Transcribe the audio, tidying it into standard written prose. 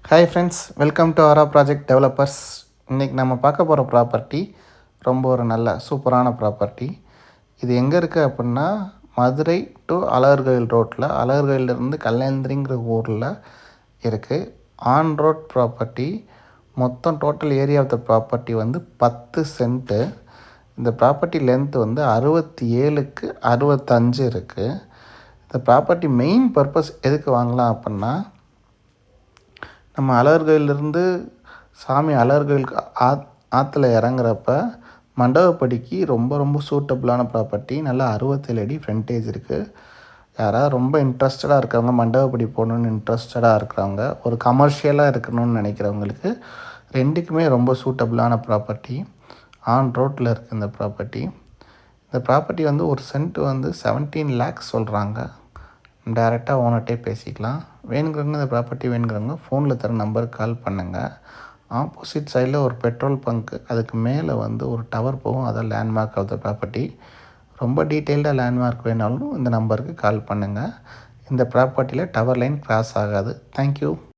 Hi friends, welcome to ஆரா project developers. இன்றைக்கி நம்ம பார்க்க போகிற ப்ராப்பர்ட்டி ரொம்ப ஒரு நல்ல சூப்பரான ப்ராப்பர்ட்டி. இது எங்கே இருக்குது அப்படின்னா, மதுரை டு அழகர்கோயில் ரோட்டில், அழகர்கோயிலிருந்து கல்யாந்திரிங்கிற ஊரில் இருக்குது. On road property. மொத்தம் total area of the property வந்து 10 சென்ட்டு. இந்த ப்ராப்பர்ட்டி லென்த் வந்து 67க்கு 65 இருக்குது. இந்த ப்ராப்பர்ட்டி மெயின் பர்பஸ் எதுக்கு வாங்கலாம் அப்படின்னா, நம்ம அழகர்கோயிலிருந்து சாமி அழகர்கோயிலுக்கு ஆற்றுல இறங்குறப்ப மண்டபப்படிக்கு ரொம்ப ரொம்ப சூட்டபுளான ப்ராப்பர்ட்டி. நல்லா 67 அடி ஃப்ரண்டேஜ் இருக்குது. யாராவது ரொம்ப இன்ட்ரெஸ்டடாக இருக்கிறவங்க, மண்டபப்படி போகணுன்னு இன்ட்ரெஸ்டடாக இருக்கிறவங்க, ஒரு கமர்ஷியலாக இருக்கணும்னு நினைக்கிறவங்களுக்கு ரெண்டுக்குமே ரொம்ப சூட்டபுளான ப்ராப்பர்ட்டி. ஆன் ரோட்டில் இருக்குது இந்த ப்ராப்பர்ட்டி. இந்த ப்ராப்பர்ட்டி வந்து ஒரு சென்ட் வந்து 17 lakhs சொல்கிறாங்க. டைரெக்டாக ஓனர்கிட்டே பேசிக்கலாம். வேணுங்கிறவங்க இந்த ப்ராப்பர்ட்டி வேணுங்கிறவங்க ஃபோனில் தர நம்பருக்கு கால் பண்ணுங்கள். ஆப்போசிட் சைடில் ஒரு பெட்ரோல் பங்க்கு, அதுக்கு மேலே வந்து ஒரு டவர் போகும். அதான் லேண்ட்மார்க் ஆஃப் த ப்ராப்பர்ட்டி. ரொம்ப டீட்டெயில்டாக லேண்ட்மார்க் வேணாலும் இந்த நம்பருக்கு கால் பண்ணுங்கள். இந்த ப்ராப்பர்ட்டியில் டவர் லைன் கிராஸ் ஆகாது. தேங்க்யூ.